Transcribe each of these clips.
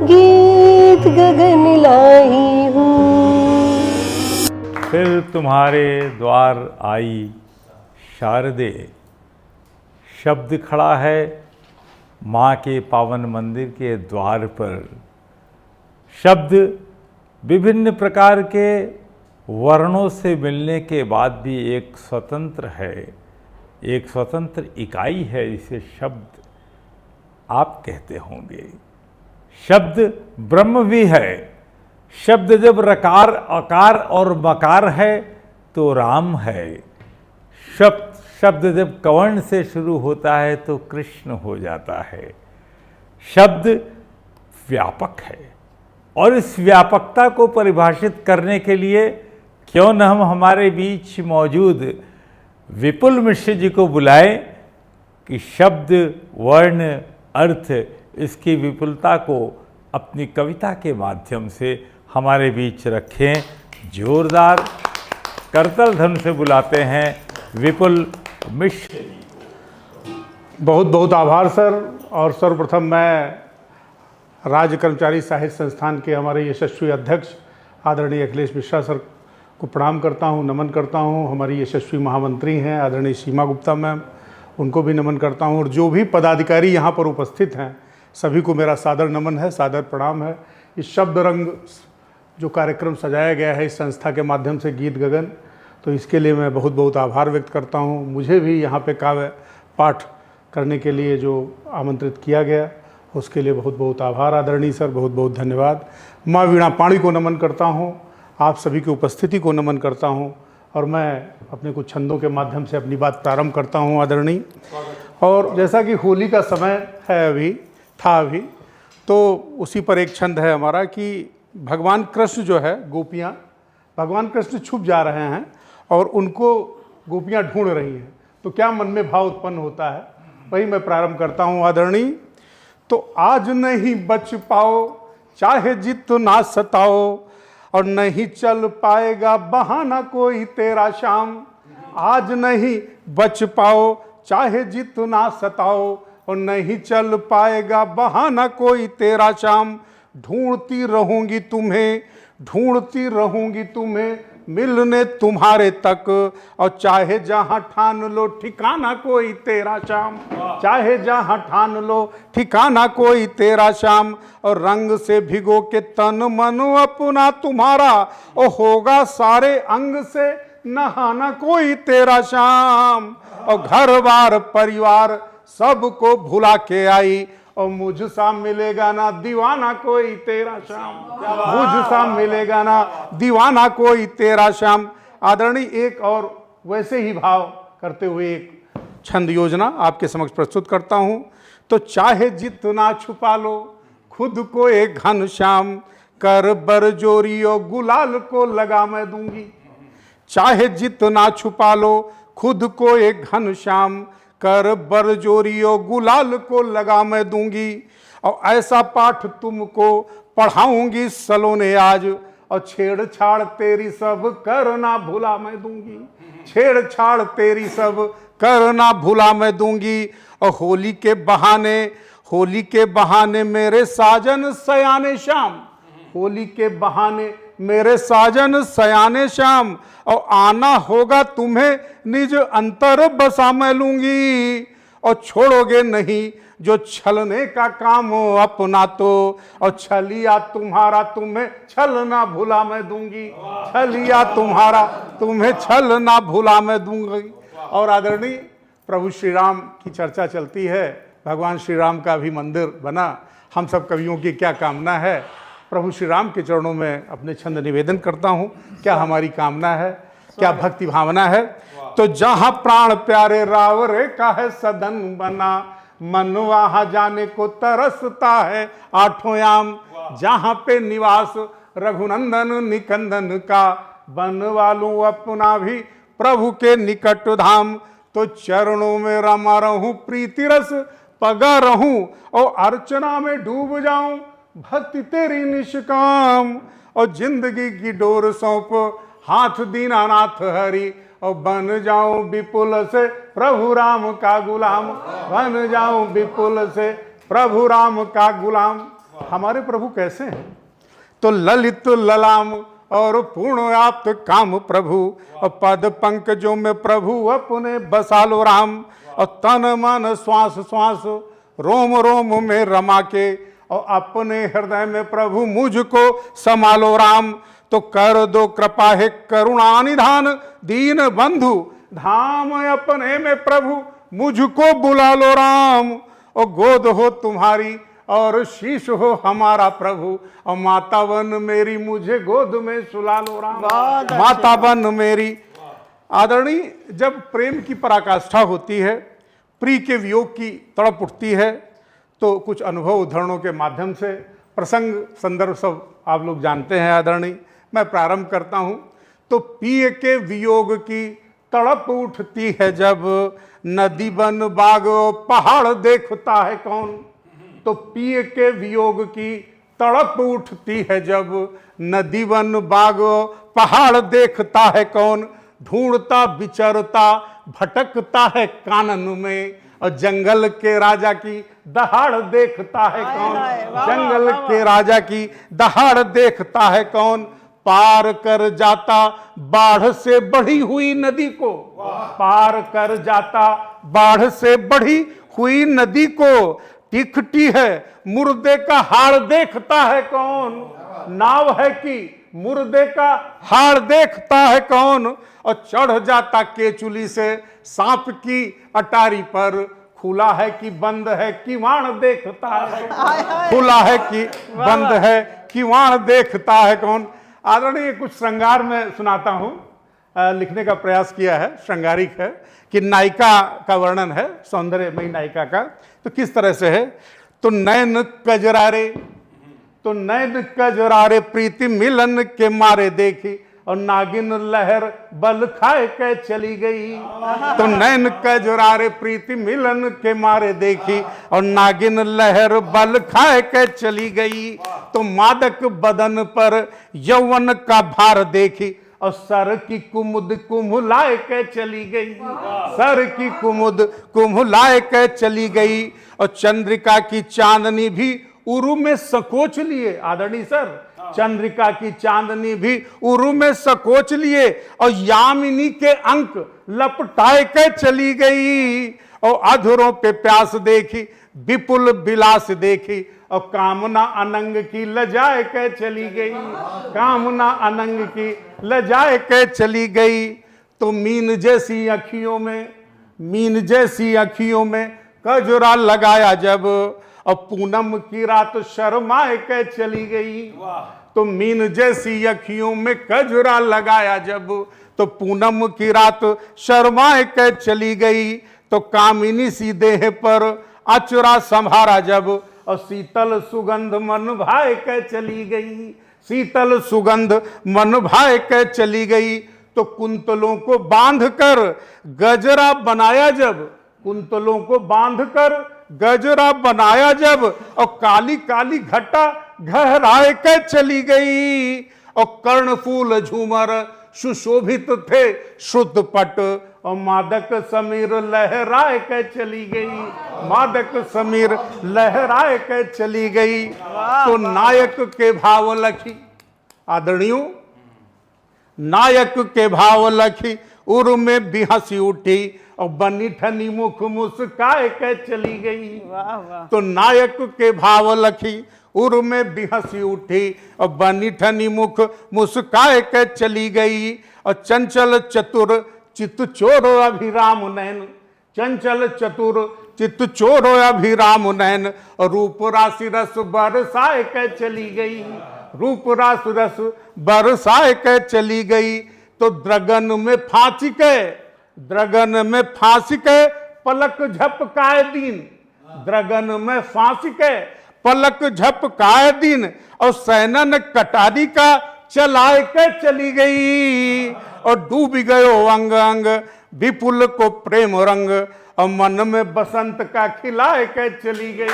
गीत गगन लाई हूँ। फिर तुम्हारे द्वार आई शारदे, शब्द खड़ा है माँ के पावन मंदिर के द्वार पर। शब्द विभिन्न प्रकार के वर्णों से मिलने के बाद भी एक स्वतंत्र है, एक स्वतंत्र इकाई है। इसे शब्द आप कहते होंगे। शब्द ब्रह्म भी है। शब्द जब रकार अकार और मकार है तो राम है। शब्द जब कवर्ण से शुरू होता है तो कृष्ण हो जाता है। शब्द व्यापक है और इस व्यापकता को परिभाषित करने के लिए क्यों न हम हमारे बीच मौजूद विपुल मिश्र जी को बुलाएं कि शब्द, वर्ण, अर्थ, इसकी विपुलता को अपनी कविता के माध्यम से हमारे बीच रखें। जोरदार करतल ध्वनि से बुलाते हैं विपुल मिश्र जी। बहुत बहुत आभार सर। और सर्वप्रथम मैं राज्य कर्मचारी साहित्य संस्थान के हमारे यशस्वी अध्यक्ष आदरणीय अखिलेश मिश्रा सर को प्रणाम करता हूं, नमन करता हूं। हमारी यशस्वी महामंत्री हैं आदरणीय सीमा गुप्ता मैम, उनको भी नमन करता हूं। और जो भी पदाधिकारी यहाँ पर उपस्थित हैं सभी को मेरा सादर नमन है, सादर प्रणाम है। इस शब्द रंग जो कार्यक्रम सजाया गया है इस संस्था के माध्यम से, गीत गगन, तो इसके लिए मैं बहुत बहुत आभार व्यक्त करता हूँ। मुझे भी यहाँ पे काव्य पाठ करने के लिए जो आमंत्रित किया गया उसके लिए बहुत बहुत आभार आदरणीय सर, बहुत बहुत धन्यवाद। माँ वीणा पाणी को नमन करता हूँ, आप सभी की उपस्थिति को नमन करता हूँ और मैं अपने कुछ छंदों के माध्यम से अपनी बात प्रारंभ करता हूँ आदरणीय। और जैसा कि होली का समय है अभी, तो उसी पर एक छंद है हमारा कि भगवान कृष्ण जो है, गोपियाँ, भगवान कृष्ण छुप जा रहे हैं और उनको गोपियाँ ढूंढ रही हैं, तो क्या मन में भाव उत्पन्न होता है, वही मैं प्रारंभ करता हूँ आदरणीय। तो आज नहीं बच पाओ चाहे जितना सताओ, और नहीं चल पाएगा बहाना कोई तेरा शाम। आज नहीं बच पाओ चाहे जितना सताओ, और नहीं चल पाएगा बहाना कोई तेरा शाम। ढूंढती रहूंगी तुम्हें मिलने तुम्हारे तक, और चाहे जहां ठान लो ठिकाना कोई तेरा शाम। चाहे जहां ठान लो ठिकाना कोई तेरा शाम, और रंग से भिगो के तन मन अपना तुम्हारा, और होगा सारे अंग से नहाना कोई तेरा शाम। और घर बार परिवार सबको भुला के आई, और मुझ सा मिलेगा ना दीवाना कोई तेरा शाम। मुझ सा मिलेगा ना दीवाना कोई तेरा शाम। आदरणीय एक और वैसे ही भाव करते हुए एक छंद योजना आपके समक्ष प्रस्तुत करता हूं। तो चाहे जितना छुपा लो खुद को एक घनश्याम, कर बरजोरी और गुलाल को लगा मैं दूंगी। चाहे जितना छुपा लो खुद को एक घनश्याम, कर बरजोरी और गुलाल को लगा मैं दूंगी। और ऐसा पाठ तुमको पढ़ाऊंगी सलोने आज, और छेड़छाड़ तेरी सब करना भुला मैं दूंगी। छेड़छाड़ तेरी सब करना भुला मैं दूंगी। और होली के बहाने मेरे साजन सयाने शाम। होली के बहाने मेरे साजन सयाने शाम, और आना होगा तुम्हें निज अंतर बसा मैं लूंगी। और छोड़ोगे नहीं जो छलने का काम अपना तो, और छलिया तुम्हारा तुम्हें छल ना भुला मैं दूंगी। छलिया तुम्हारा तुम्हें छल ना भुला मैं दूंगी। और आदरणीय प्रभु श्री राम की चर्चा चलती है, भगवान श्री राम का भी मंदिर बना। हम सब कवियों की क्या कामना है, प्रभु श्री राम के चरणों में अपने छंद निवेदन करता हूँ। क्या हमारी कामना है, क्या भक्ति भावना है। तो जहाँ प्राण प्यारे रावरे का है सदन बना, मन वहाँ जाने को तरसता है आठों याम। जहाँ पे निवास रघुनंदन निकंदन का, बन वालूं अपना भी प्रभु के निकट धाम। तो चरणों में रमा रहूं प्रीति रस पगा रहूं, और अर्चना में डूब जाऊं भक्ति तेरी निष्काम। और जिंदगी की डोर सौंप हाथ दीनानाथ हरि, और बन जाऊं विपुल से प्रभु राम का गुलाम। बन जाऊं विपुल से प्रभु राम का गुलाम। हमारे प्रभु कैसे हैं? तो ललित ललाम और पूर्ण आप्त काम प्रभु, और पद पंकजों में प्रभु अपने बसा लो राम। और तन मन श्वास श्वास रोम रोम में रमा के, और अपने हृदय में प्रभु मुझको संभालो राम। तो कर दो कृपा है करुणा निधान दीन बंधु, धाम अपने में प्रभु मुझको बुला लो राम। और गोद हो तुम्हारी और शीश हो हमारा प्रभु, और माता बन मेरी मुझे गोद में सुला लो राम। माता बन मेरी। आदरणीय, जब प्रेम की पराकाष्ठा होती है, प्रिय के वियोग की तड़प उठती है, तो कुछ अनुभव उदाहरणों के माध्यम से प्रसंग संदर्भ सब आप लोग जानते हैं। आदरणीय, मैं प्रारंभ करता हूं। तो प्रिय के वियोग की तड़प उठती है जब, नदी बन बाग पहाड़ देखता है कौन। तो प्रिय के वियोग की तड़प उठती है जब, नदी बन बाग पहाड़ देखता है कौन। ढूंढता विचरता भटकता है कानन में, और जंगल के राजा की दहाड़ देखता है कौन। जंगल के राजा की दहाड़ देखता है कौन। पार कर जाता बाढ़ से बढ़ी हुई नदी को, पार कर जाता बाढ़ से बढ़ी हुई नदी को। टिकटी है मुर्दे का हाड़ देखता है कौन। नाव है कि मुर्दे का हाड़ देखता है कौन। और चढ़ जाता केचुली से सांप की अटारी पर, खुला है कि बंद है किवाड़ देखता है। खुला है कि बंद है किवाड़ देखता है कौन। आदरणीय, कुछ श्रृंगार में सुनाता हूं, लिखने का प्रयास किया है, श्रृंगारिक है, कि नायिका का वर्णन है, सौंदर्यमयी नायिका का। तो किस तरह से है? तो नैन कजरारे, तो नैन कजरारे प्रीति मिलन के मारे देखी, और नागिन लहर बल खाए के चली गई। तो नैन कजरारे प्रीति मिलन के मारे देखी, और नागिन लहर बल खाए के चली गई। तो मादक बदन पर यौवन का भार देखी, और सर की कुमुद कुम्हलाए के चली गई। सर की कुमुद कुम्हलाए के चली गई। और चंद्रिका की चांदनी भी उरु में सकोच लिए। आदरणीय सर, चंद्रिका की चांदनी भी उरु में सकोच लिए, और यामिनी के अंक लपटाए के चली गई। और अधरों पे प्यास देखी, विपुल विलास देखी, और कामना अनंग की लजाए के चली गई। कामना अनंग की लजाए के चली गई। तो मीन जैसी अखियों में, मीन जैसी अखियों में कजरा लगाया जब, और पूनम की रात शर्माए के चली गई। तो मीन जैसी अखियों में कजरा लगाया जब, तो पूनम की रात शर्माए के चली गई। तो कामिनी सी देह पर अचरा संभारा जब, और शीतल सुगंध मन भाए के चली गई। शीतल सुगंध मन भाए के चली गई। तो कुंतलों को बांध कर गजरा बनाया जब, कुंतलों को बांध कर गजरा बनाया जब, और काली काली घटा गहराए के चली गई। और कर्णफूल झूमर सुशोभित थे श्रुतपट, और मादक समीर लहराए के चली गई। मादक समीर लहराए के चली गई। तो नायक के भाव लखी, आदरणीयों, नायक के भाव लखी उर में भी हंसी उठी, और बनी ठनी मुख मुस्काए के चली गई। तो नायक के भाव लखी उर में भी हंसी उठी, और बनी ठनी मुख मुस्काए के चली गई। और चंचल चतुर चित्त चोर अभिराम नैन, चंचल चतुर चित्त चोर अभिराम नैन, और रूप राशि रस बरसाए के चली गई। रूप राशि रस बरसाए के चली गई। तो द्रगन में फांसी के, द्रगन में फांसी के पलक झपकाए दिन, द्रगन में फांसी के पलक झपकाए दिन, और सैनन कटारी का चलाए के चली गई। और डूब गयो अंग अंग विपुल को प्रेम रंग, और मन में बसंत का खिलाए के चली गई।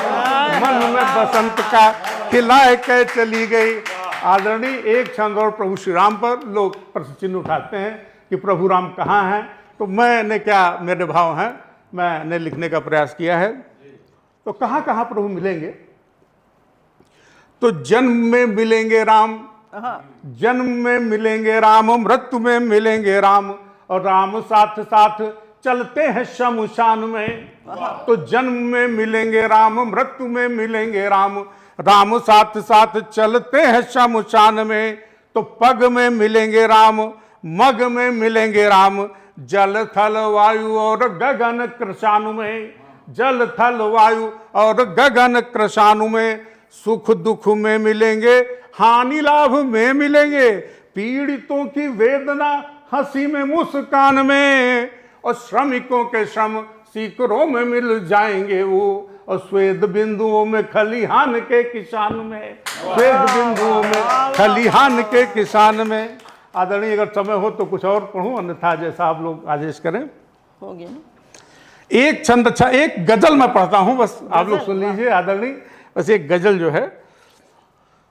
मन में बसंत का खिलाए के चली गई। आदरणीय, एक क्षण और प्रभु श्री राम पर लोग प्रश्न चिन्ह उठाते हैं कि प्रभु राम कहाँ हैं। तो मैंने क्या, मेरे भाव हैं, मैंने लिखने का प्रयास किया है। तो कहाँ कहाँ प्रभु मिलेंगे? तो जन्म में मिलेंगे राम, जन्म में मिलेंगे राम, मृत्यु में मिलेंगे राम, और राम साथ साथ चलते हैं शमशान में। तो जन्म में मिलेंगे राम, मृत्यु में मिलेंगे राम, राम साथ साथ चलते हैं शमशान में। तो पग में मिलेंगे राम, मग में मिलेंगे राम, जल थल वायु और गगन कृशानु में, जल थल वायु और गगन कृशानु में। सुख दुख में मिलेंगे, हानि लाभ में मिलेंगे, पीड़ितों की वेदना हंसी में मुस्कान में, और श्रमिकों के श्रम सीकरों में मिल जाएंगे वो, और श्वेत बिंदुओं में खलिहान के किसान में, श्वेत बिंदुओं में खलिहान के किसान में। आदरणीय अगर समय हो तो कुछ और पढ़ूं, अन्यथा जैसा आप लोग आदेश करें। हो गया ना? एक छंद, अच्छा एक गजल मैं पढ़ता हूं, बस आप लोग सुन लीजिए। आदरणीय बस एक गजल जो है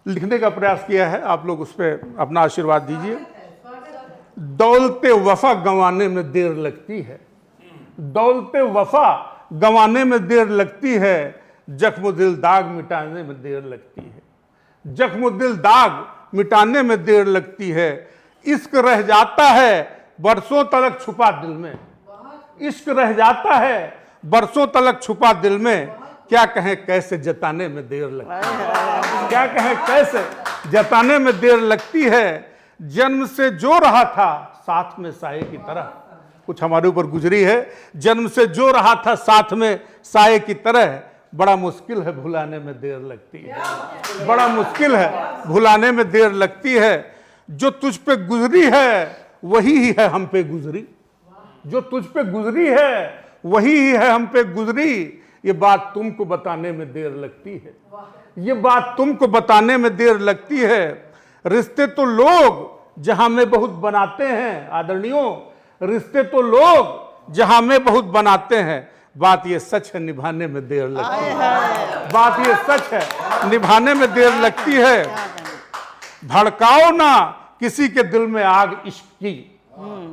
लिखने का प्रयास किया है, आप लोग उस पर अपना आशीर्वाद दीजिए। दौलते वफा गंवाने में देर लगती है, दौलते वफा गंवाने में देर लगती है, जख्म दिल दाग मिटाने में देर लगती है, जख्म दिल दाग मिटाने में देर लगती है। इश्क रह जाता है बरसों तलक छुपा दिल में, इश्क रह जाता है बरसों तलक छुपा दिल में, क्या कहें कैसे जताने में देर लगती है, क्या कहें कैसे जताने में देर लगती है। जन्म से जो रहा था साथ में साये की तरह, कुछ हमारे ऊपर गुजरी है, जन्म से जो रहा था साथ में साये की तरह, बड़ा मुश्किल है भुलाने में देर लगती है, बड़ा मुश्किल है भुलाने में देर लगती है। जो तुझ पे गुजरी है वही ही है हम पे गुजरी, जो तुझ पे गुजरी है वही ही है हम पे गुजरी, ये बात तुमको बताने में देर लगती है, ये बात तुमको बताने में देर लगती है। रिश्ते तो लोग जहां में बहुत बनाते हैं, आदरणीयों रिश्ते तो लोग जहां में बहुत बनाते हैं, बात ये सच है निभाने में देर लगती है, बात ये सच है निभाने में देर लगती है। भड़काओ ना किसी के दिल में आग इश्क की,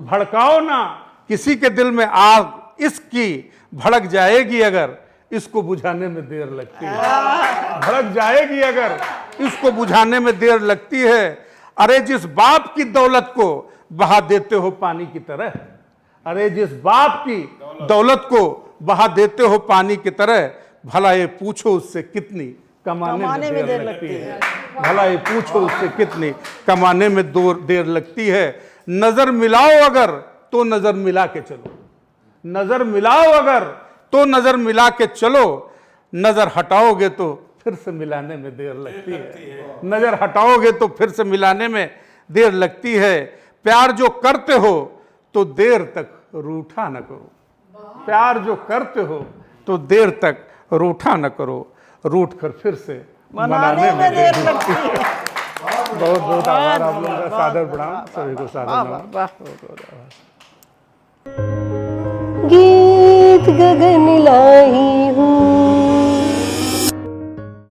भड़काओ ना किसी के दिल में आग इश्क की, भड़क जाएगी अगर इसको बुझाने में देर लगती है, भड़क जाएगी अगर इसको बुझाने में देर लगती है। अरे जिस बाप की दौलत को बहा देते हो पानी की तरह, अरे जिस बाप की दौलत को बहा देते हो पानी की तरह, भला ये पूछो उससे कितनी कमाने में देर लगती है, भला ये पूछो उससे कितनी कमाने में देर लगती है। नजर मिलाओ अगर तो नजर मिला के चलो, नजर मिलाओ अगर तो नजर मिला के चलो, नजर हटाओगे तो फिर से मिलाने में देर लगती है, नजर हटाओगे तो फिर से मिलाने में देर लगती है। प्यार जो करते हो तो देर तक रूठा न करो, प्यार जो करते हो तो देर तक रूठा न करो, रूठ कर फिर से मनाने में देर लगती है। बहुत बहुत आभार आप लोगों का, सादर प्रणाम सभी को, सादर नमन। गीत गगन